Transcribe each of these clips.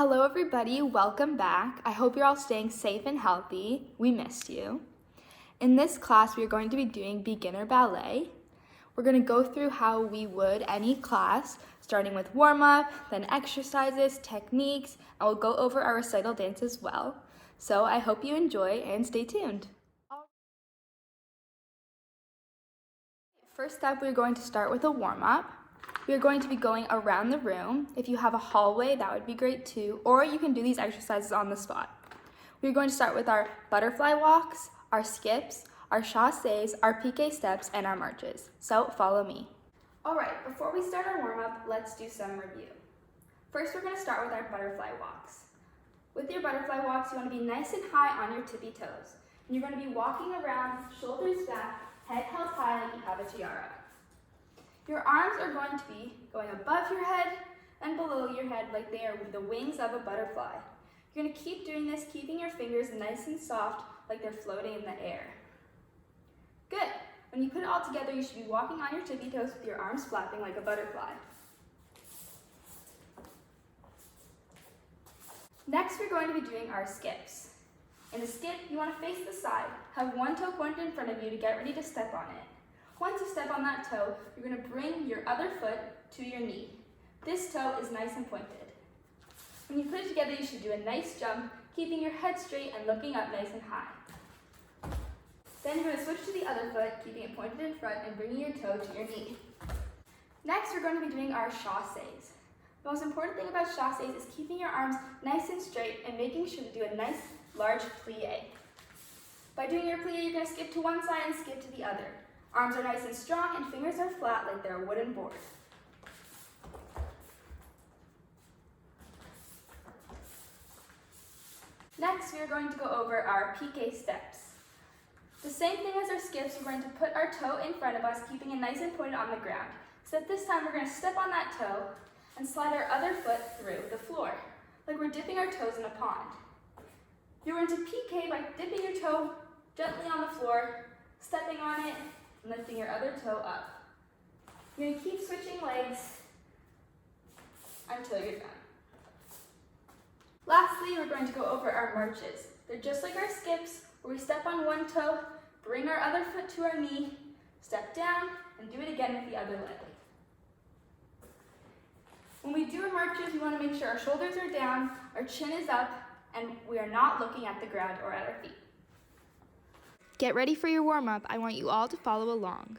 Hello everybody, welcome back. I hope you're all staying safe and healthy. We missed you. In this class, we are going to be doing beginner ballet. We're going to go through how we would any class, starting with warm-up, then exercises, techniques, and we'll go over our recital dance as well. So I hope you enjoy and stay tuned. First up, we're going to start with a warm-up. We are going to be going around the room. If you have a hallway, that would be great too, or you can do these exercises on the spot. We're going to start with our butterfly walks, our skips, our chassés, our piqué steps, and our marches. So follow me. All right, before we start our warm-up, let's do some review. First, we're going to start with our butterfly walks. With your butterfly walks, you want to be nice and high on your tippy toes. And you're going to be walking around, shoulders back, head held high like you have a tiara. Your arms are going to be going above your head and below your head like they are the wings of a butterfly. You're going to keep doing this, keeping your fingers nice and soft like they're floating in the air. Good. When you put it all together, you should be walking on your tippy toes with your arms flapping like a butterfly. Next, we're going to be doing our skips. In the skip, you want to face the side. Have one toe pointed in front of you to get ready to step on it. Once you step on that toe, you're going to bring your other foot to your knee. This toe is nice and pointed. When you put it together, you should do a nice jump, keeping your head straight and looking up nice and high. Then you're going to switch to the other foot, keeping it pointed in front and bringing your toe to your knee. Next, we're going to be doing our chassés. The most important thing about chassés is keeping your arms nice and straight and making sure to do a nice large plie. By doing your plie, you're going to skip to one side and skip to the other. Arms are nice and strong and fingers are flat like they're a wooden board. Next, we are going to go over our piqué steps. The same thing as our skips, we're going to put our toe in front of us, keeping it nice and pointed on the ground. Except this time we're going to step on that toe and slide our other foot through the floor, like we're dipping our toes in a pond. You're going to piqué by dipping your toe gently on the floor, stepping on it, and lifting your other toe up. You're going to keep switching legs until you're done. Lastly, we're going to go over our marches. They're just like our skips, where we step on one toe, bring our other foot to our knee, step down, and do it again with the other leg. When we do our marches, we want to make sure our shoulders are down, our chin is up, and we are not looking at the ground or at our feet. Get ready for your warm-up. I want you all to follow along.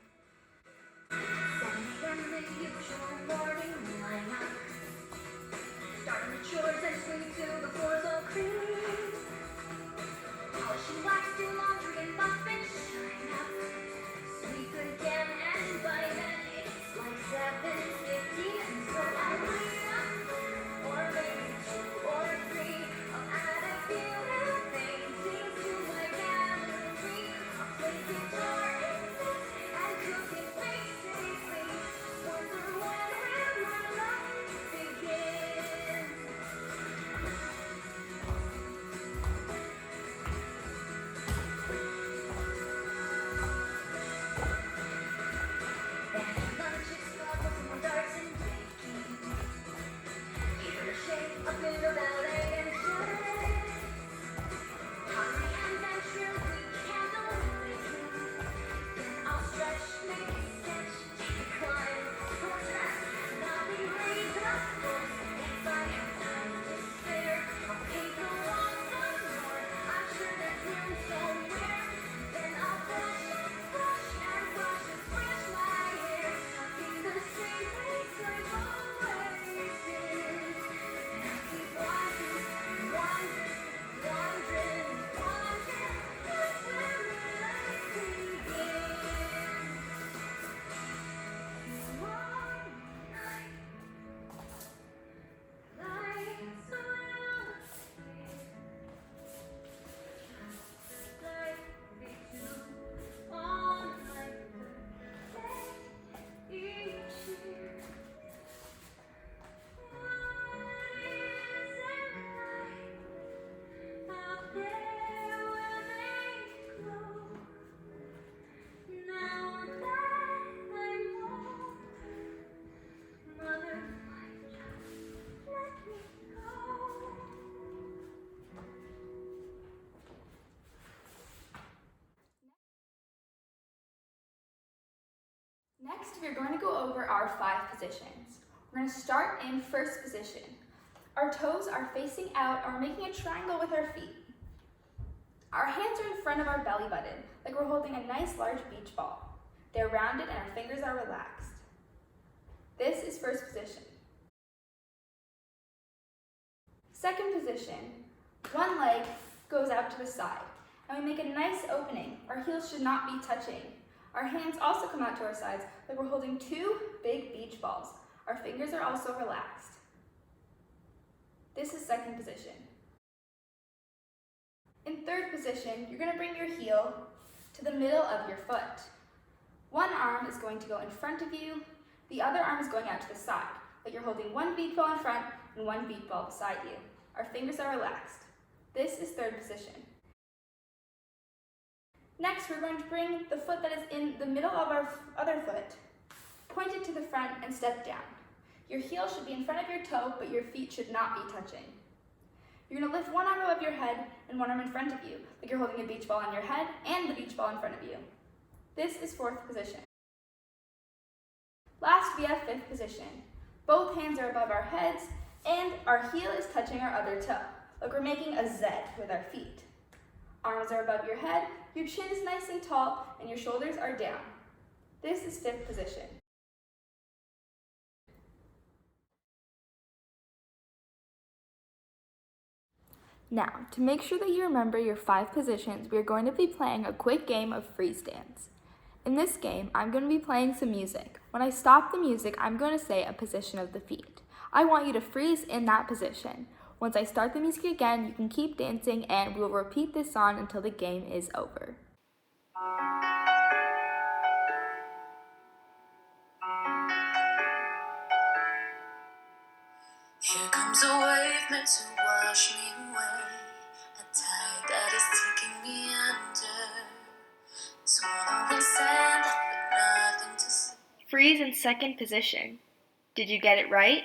we are going to go over our 5 positions. We're going to start in first position. Our toes are facing out and we're making a triangle with our feet. Our hands are in front of our belly button, like we're holding a nice large beach ball. They're rounded and our fingers are relaxed. This is first position. Second position, one leg goes out to the side, and we make a nice opening. Our heels should not be touching. Our hands also come out to our sides, like we're holding 2 big beach balls. Our fingers are also relaxed. This is second position. In third position, you're going to bring your heel to the middle of your foot. One arm is going to go in front of you, the other arm is going out to the side, like you're holding 1 beach ball in front and 1 beach ball beside you. Our fingers are relaxed. This is third position. Next, we're going to bring the foot that is in the middle of our other foot, point it to the front and step down. Your heel should be in front of your toe, but your feet should not be touching. You're going to lift one arm above your head and one arm in front of you, like you're holding a beach ball on your head and the beach ball in front of you. This is fourth position. Last, we have fifth position. Both hands are above our heads and our heel is touching our other toe, like we're making a Z with our feet. Arms are above your head, your chin is nice and tall, and your shoulders are down. This is fifth position. Now, to make sure that you remember your 5 positions, we are going to be playing a quick game of freeze dance. In this game, I'm going to be playing some music. When I stop the music, I'm going to say a position of the feet. I want you to freeze in that position. Once I start the music again, you can keep dancing and we will repeat this song until the game is over. Here comes a wave meant to wash me away, a tide that is taking me under, swallowing sand with nothing to say. Freeze in second position. Did you get it right?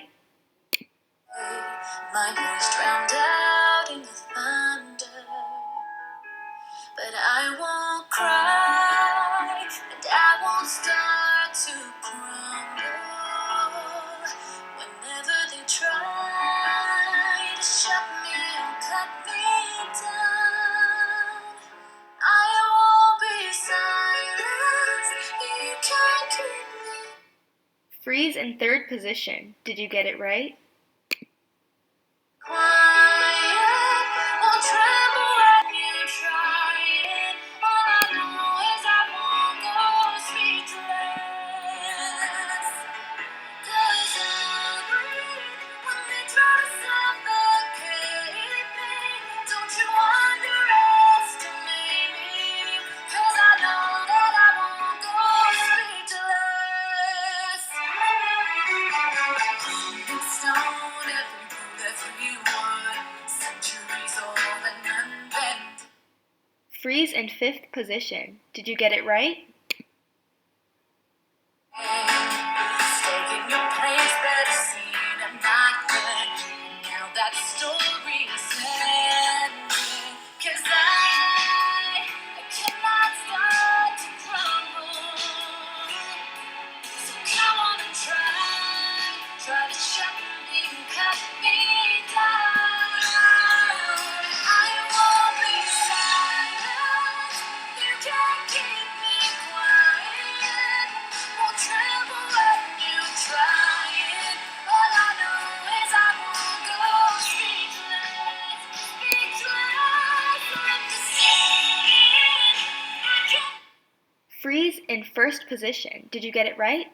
My voice drowned out in the thunder, but I won't cry, and I won't start to crumble. Whenever they try to shut me or cut me down, I won't be silenced. You can't keep me. Freeze in third position. Did you get it right? Freeze in fifth position. Did you get it right? Stay in your place, better seen I'm not good. Now that story is ending, 'cause I cannot start to crumble. So come on and try to shut me, cut me down. I won't be silent. You can't keep me quiet. Won't tremble when you try it. All I know is I won't go speechless, speechless. Let the scene. I can't. Freeze in first position. Did you get it right?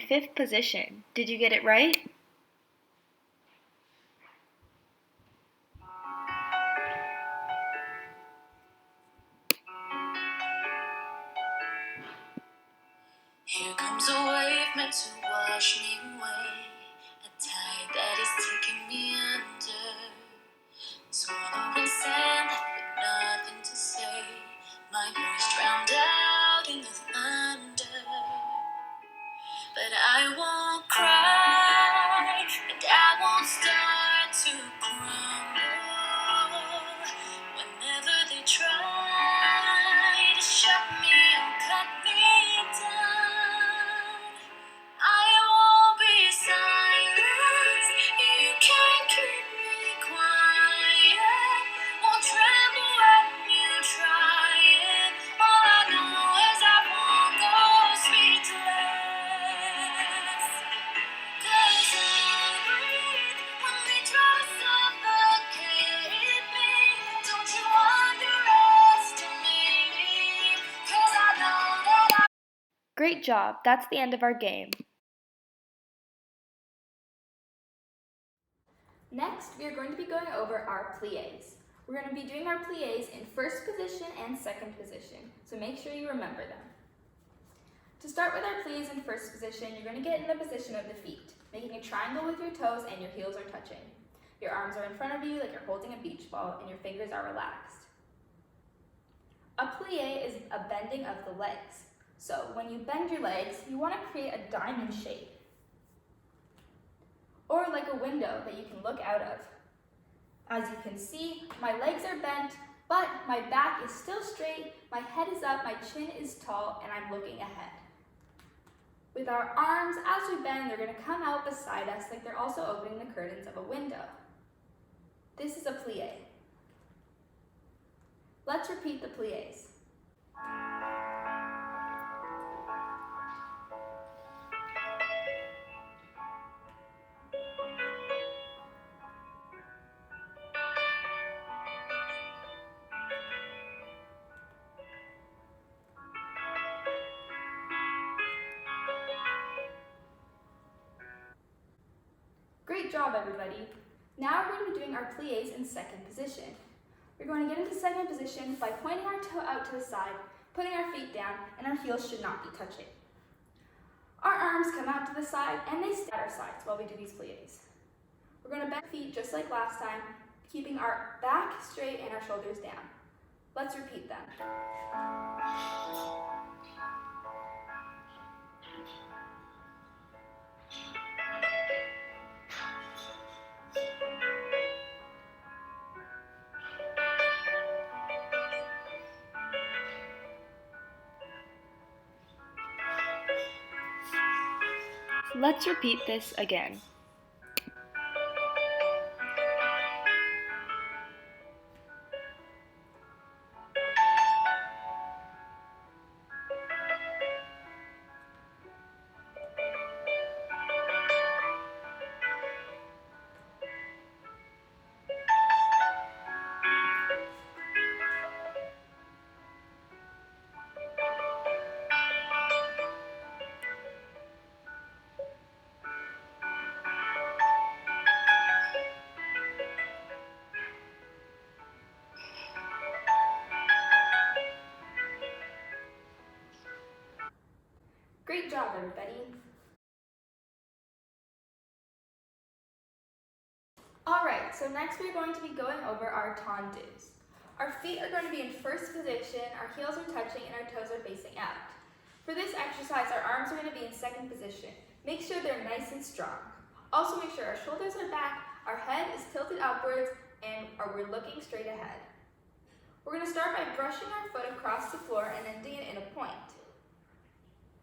5th position. Did you get it right? Here comes a wave meant to wash me away, a tide that is taking me under. Swallowing sand with nothing to say, my voice drowned out in the thunder. But I won't cry, and I won't start to crumble. Whenever they try to shut me or cut me down, I won't be silenced. You can't keep me quiet. Won't tremble when you try it. All I know is I won't go speechless. 'Cause I'll breathe when they try to suffocate me. Don't you underestimate me. 'Cause I know that Great job. That's the end of our game. Next, we are going to be going over our plies. We're going to be doing our plies in 1st position and 2nd position, so make sure you remember them. To start with our plies in 1st position, you're going to get in the position of the feet, making a triangle with your toes and your heels are touching. Your arms are in front of you like you're holding a beach ball and your fingers are relaxed. A plie is a bending of the legs. So when you bend your legs, you want to create a diamond shape, or like a window that you can look out of. As you can see, my legs are bent, but my back is still straight, my head is up, my chin is tall, and I'm looking ahead. With our arms, as we bend, they're going to come out beside us like they're also opening the curtains of a window. This is a plie. Let's repeat the plies. Great job, everybody. Now we're going to be doing our plies in 2nd position. We're going to get into 2nd position by pointing our toe out to the side, putting our feet down, and our heels should not be touching. Our arms come out to the side and they stay at our sides while we do these plies. We're going to bend our feet just like last time, keeping our back straight and our shoulders down. Let's repeat them. Let's repeat this again. Great job, everybody. Alright, so next we're going to be going over our tendues. Our feet are going to be in 1st position, our heels are touching, and our toes are facing out. For this exercise, our arms are going to be in 2nd position. Make sure they're nice and strong. Also make sure our shoulders are back, our head is tilted upwards, and we're looking straight ahead. We're going to start by brushing our foot across the floor and ending it in a point.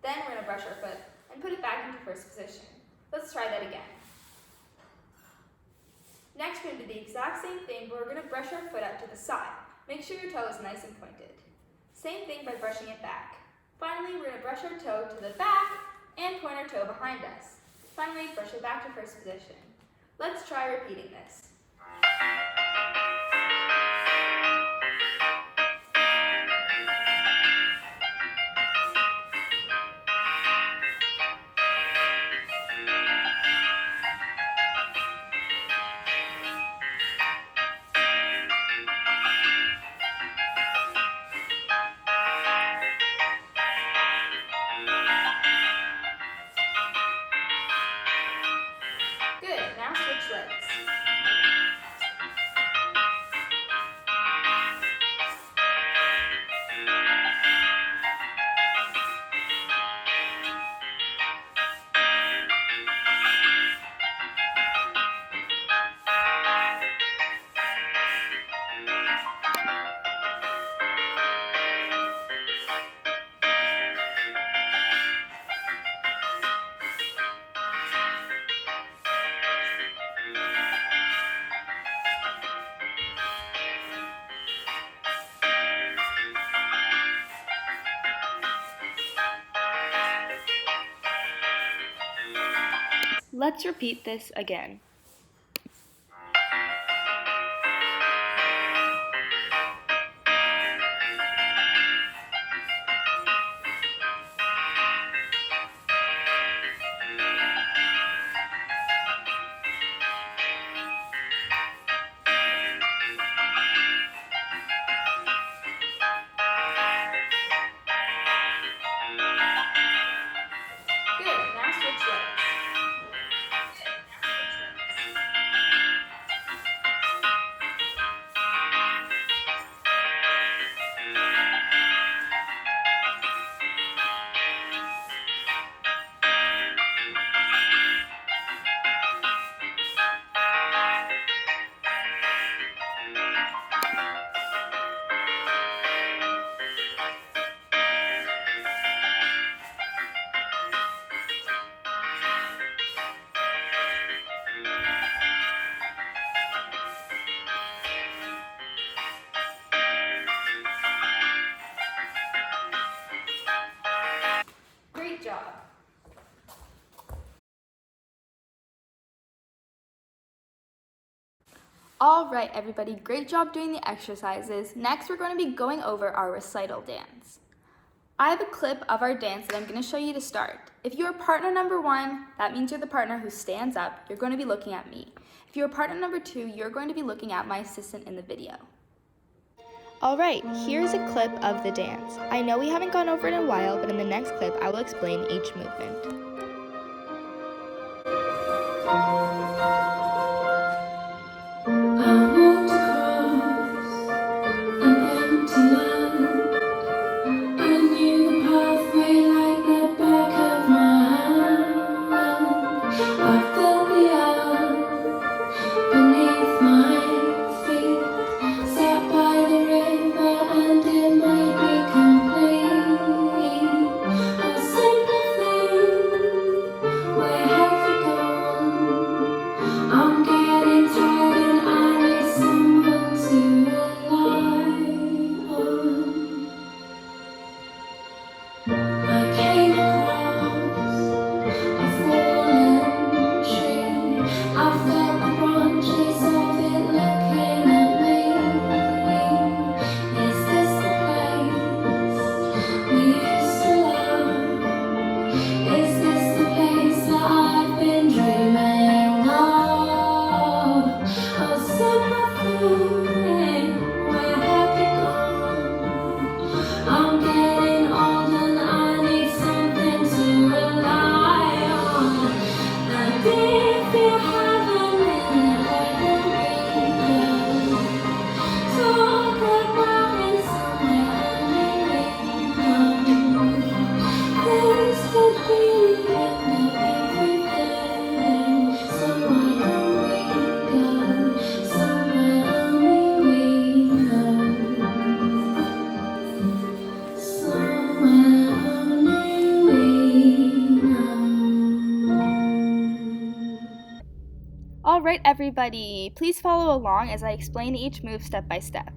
Then we're going to brush our foot and put it back into 1st position. Let's try that again. Next, we're going to do the exact same thing, but we're going to brush our foot out to the side. Make sure your toe is nice and pointed. Same thing by brushing it back. Finally, we're going to brush our toe to the back and point our toe behind us. Finally, brush it back to 1st position. Let's try repeating this. Let's repeat this again. Good, now switch legs. Great job. All right, everybody, great job doing the exercises. Next, we're going to be going over our recital dance. I have a clip of our dance that I'm going to show you to start. If you're partner number 1, that means you're the partner who stands up. You're going to be looking at me. If you're partner number 2, you're going to be looking at my assistant in the video. All right, here's a clip of the dance. I know we haven't gone over it in a while, but in the next clip, I will explain each movement. All right, everybody, please follow along as I explain each move step by step.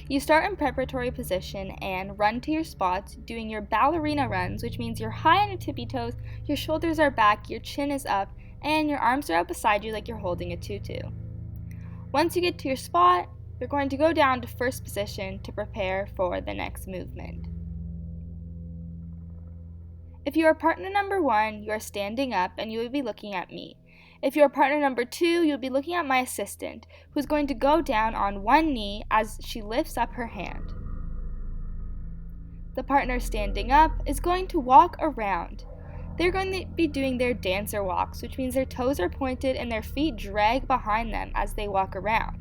You start in preparatory position and run to your spots, doing your ballerina runs, which means you're high on your tippy toes, your shoulders are back, your chin is up, and your arms are out beside you like you're holding a tutu. Once you get to your spot, you're going to go down to first position to prepare for the next movement. If you are partner number 1, you are standing up and you will be looking at me. If you're partner number 2, you'll be looking at my assistant, who's going to go down on one knee as she lifts up her hand. The partner standing up is going to walk around. They're going to be doing their dancer walks, which means their toes are pointed and their feet drag behind them as they walk around.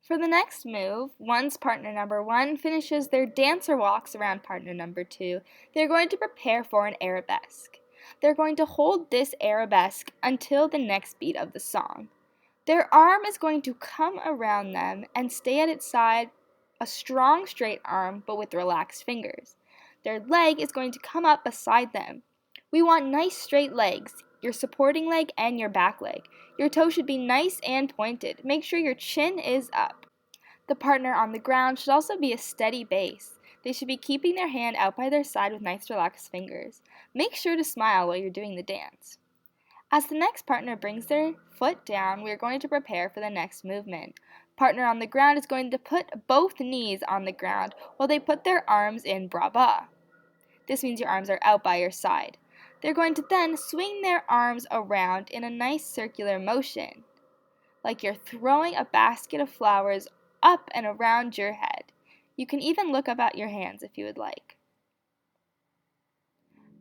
For the next move, once partner number 1 finishes their dancer walks around partner number 2, they're going to prepare for an arabesque. They're going to hold this arabesque until the next beat of the song. Their arm is going to come around them and stay at its side, a strong straight arm but with relaxed fingers. Their leg is going to come up beside them. We want nice straight legs, your supporting leg and your back leg. Your toe should be nice and pointed. Make sure your chin is up. The partner on the ground should also be a steady base. They should be keeping their hand out by their side with nice relaxed fingers. Make sure to smile while you're doing the dance. As the next partner brings their foot down, we are going to prepare for the next movement. Partner on the ground is going to put both knees on the ground while they put their arms in bras-bas. This means your arms are out by your side. They're going to then swing their arms around in a nice circular motion, like you're throwing a basket of flowers up and around your head. You can even look up at your hands if you would like.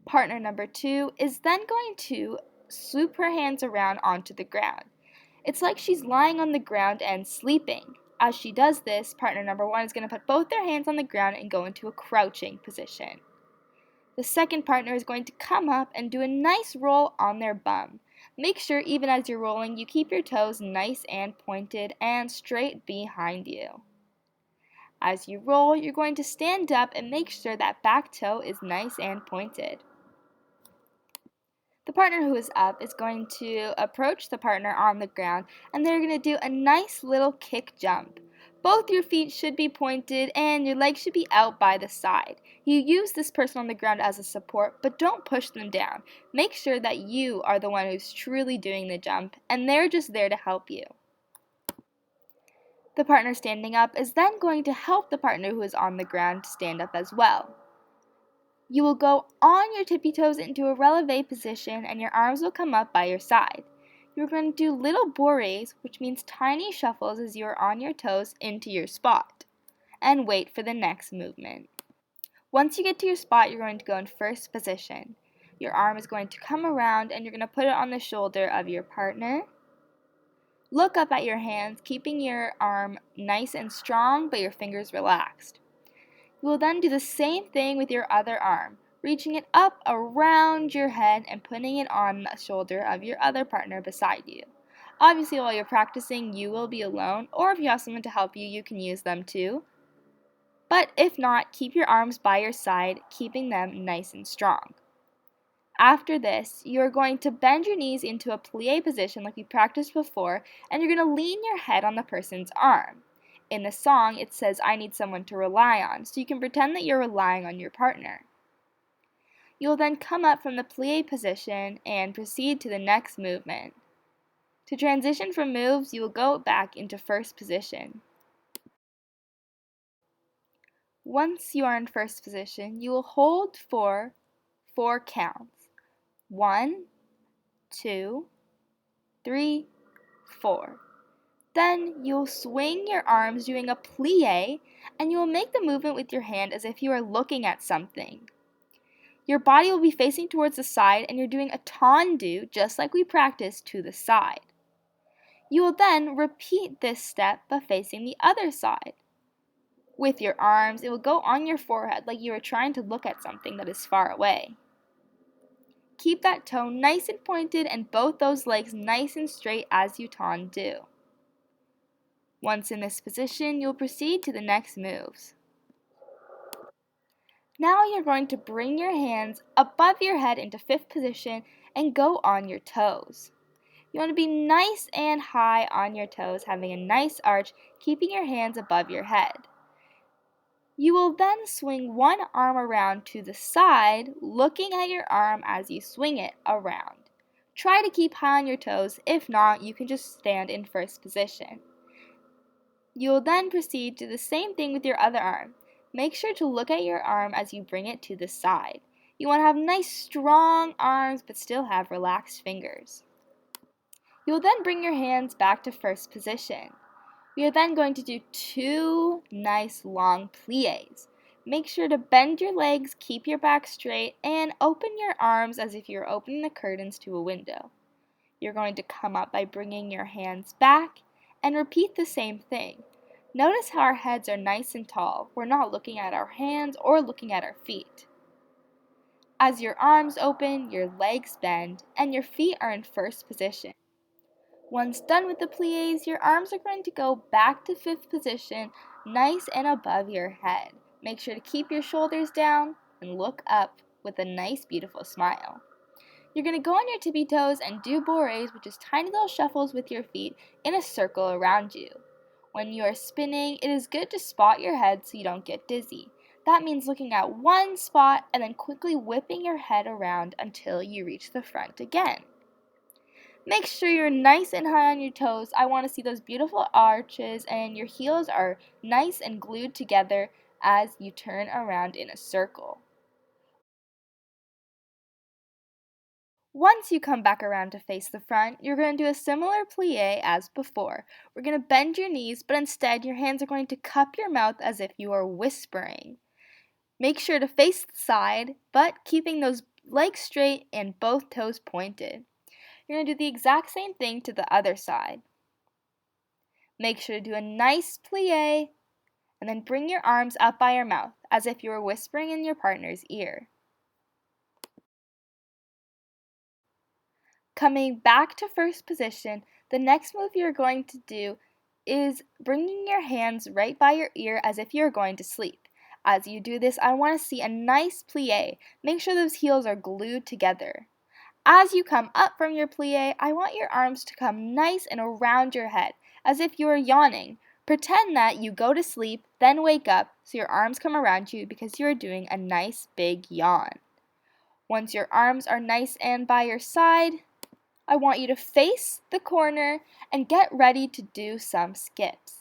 Partner number 2 is then going to swoop her hands around onto the ground. It's like she's lying on the ground and sleeping. As she does this, partner number 1 is going to put both their hands on the ground and go into a crouching position. The second partner is going to come up and do a nice roll on their bum. Make sure even as you're rolling, you keep your toes nice and pointed and straight behind you. As you roll, you're going to stand up and make sure that back toe is nice and pointed. The partner who is up is going to approach the partner on the ground, and they're going to do a nice little kick jump. Both your feet should be pointed and your legs should be out by the side. You use this person on the ground as a support, but don't push them down. Make sure that you are the one who's truly doing the jump, and they're just there to help you. The partner standing up is then going to help the partner who is on the ground to stand up as well. You will go on your tippy toes into a releve position and your arms will come up by your side. You're going to do little bourrées, which means tiny shuffles as you are on your toes into your spot, and wait for the next movement. Once you get to your spot, you're going to go in first position. Your arm is going to come around and you're going to put it on the shoulder of your partner. Look up at your hands, keeping your arm nice and strong but your fingers relaxed. You will then do the same thing with your other arm, reaching it up around your head and putting it on the shoulder of your other partner beside you. Obviously, while you're practicing, you will be alone, or if you have someone to help you, you can use them too. But if not, keep your arms by your side, keeping them nice and strong. After this, you are going to bend your knees into a plie position like we practiced before, and you're going to lean your head on the person's arm. In the song, it says, "I need someone to rely on," so you can pretend that you're relying on your partner. You'll then come up from the plie position and proceed to the next movement. To transition from moves, you will go back into first position. Once you are in first position, you will hold for 4 counts. 1, 2, 3, 4. Then you'll swing your arms doing a plie, and you will make the movement with your hand as if you are looking at something. Your body will be facing towards the side, and you're doing a tendu just like we practiced to the side. You will then repeat this step but facing the other side. With your arms, it will go on your forehead like you are trying to look at something that is far away. Keep that toe nice and pointed and both those legs nice and straight as you tendu. Once in this position, you'll proceed to the next moves. Now you're going to bring your hands above your head into fifth position and go on your toes. You want to be nice and high on your toes, having a nice arch, keeping your hands above your head. You will then swing one arm around to the side, looking at your arm as you swing it around. Try to keep high on your toes. If not, you can just stand in first position. You will then proceed to the same thing with your other arm. Make sure to look at your arm as you bring it to the side. You want to have nice strong arms but still have relaxed fingers. You will then bring your hands back to first position. We are then going to do 2 nice long plies. Make sure to bend your legs, keep your back straight, and open your arms as if you're opening the curtains to a window. You're going to come up by bringing your hands back and repeat the same thing. Notice how our heads are nice and tall. We're not looking at our hands or looking at our feet. As your arms open, your legs bend, and your feet are in first position. Once done with the plies, your arms are going to go back to fifth position, nice and above your head. Make sure to keep your shoulders down and look up with a nice, beautiful smile. You're going to go on your tippy toes and do bourrées, which is tiny little shuffles with your feet in a circle around you. When you are spinning, it is good to spot your head so you don't get dizzy. That means looking at one spot and then quickly whipping your head around until you reach the front again. Make sure you're nice and high on your toes. I want to see those beautiful arches and your heels are nice and glued together as you turn around in a circle. Once you come back around to face the front, you're going to do a similar plie as before. We're going to bend your knees, but instead your hands are going to cup your mouth as if you are whispering. Make sure to face the side, but keeping those legs straight and both toes pointed. You're going to do the exact same thing to the other side. Make sure to do a nice plie, and then bring your arms up by your mouth, as if you were whispering in your partner's ear. Coming back to first position, the next move you're going to do is bringing your hands right by your ear as if you're going to sleep. As you do this, I want to see a nice plie. Make sure those heels are glued together. As you come up from your plie, I want your arms to come nice and around your head, as if you are yawning. Pretend that you go to sleep, then wake up, so your arms come around you because you are doing a nice big yawn. Once your arms are nice and by your side, I want you to face the corner and get ready to do some skips.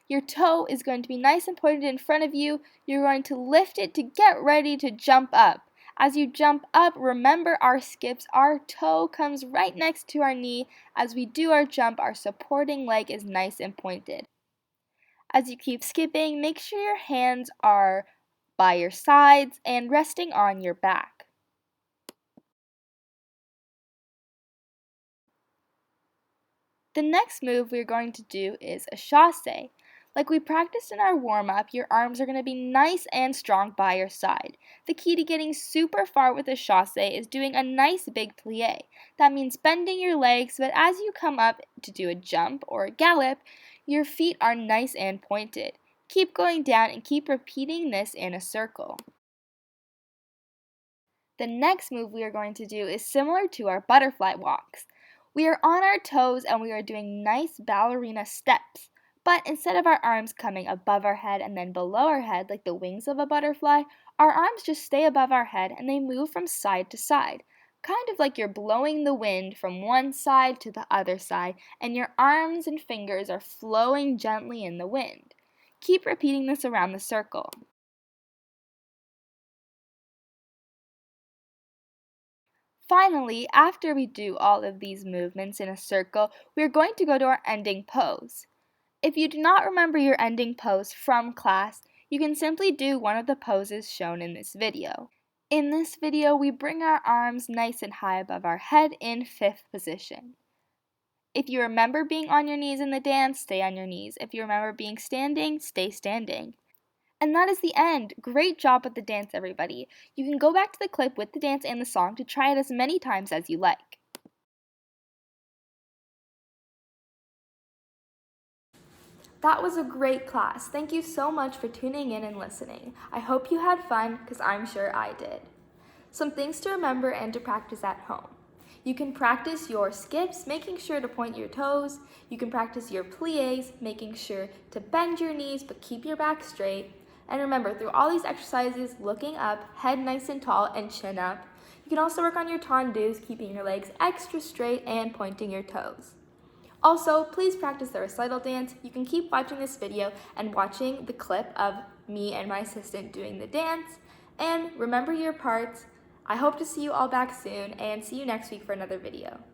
Your toe is going to be nice and pointed in front of you. You're going to lift it to get ready to jump up. As you jump up, remember our skips. Our toe comes right next to our knee. As we do our jump, our supporting leg is nice and pointed. As you keep skipping, make sure your hands are by your sides and resting on your back. The next move we're going to do is a chasse. Like we practiced in our warm-up, your arms are going to be nice and strong by your side. The key to getting super far with a chasse is doing a nice big plie. That means bending your legs, but as you come up to do a jump or a gallop, your feet are nice and pointed. Keep going down and keep repeating this in a circle. The next move we are going to do is similar to our butterfly walks. We are on our toes and we are doing nice ballerina steps. But instead of our arms coming above our head and then below our head like the wings of a butterfly, our arms just stay above our head and they move from side to side. Kind of like you're blowing the wind from one side to the other side and your arms and fingers are flowing gently in the wind. Keep repeating this around the circle. Finally, after we do all of these movements in a circle, we are going to go to our ending pose. If you do not remember your ending pose from class, you can simply do one of the poses shown in this video. In this video, we bring our arms nice and high above our head in 5th position. If you remember being on your knees in the dance, stay on your knees. If you remember being standing, stay standing. And that is the end. Great job with the dance, everybody. You can go back to the clip with the dance and the song to try it as many times as you like. That was a great class. Thank you so much for tuning in and listening. I hope you had fun, because I'm sure I did. Some things to remember and to practice at home. You can practice your skips, making sure to point your toes. You can practice your plies, making sure to bend your knees but keep your back straight. And remember, through all these exercises, looking up, head nice and tall, and chin up. You can also work on your tendues, keeping your legs extra straight and pointing your toes. Also, please practice the recital dance. You can keep watching this video and watching the clip of me and my assistant doing the dance. And remember your parts. I hope to see you all back soon and see you next week for another video.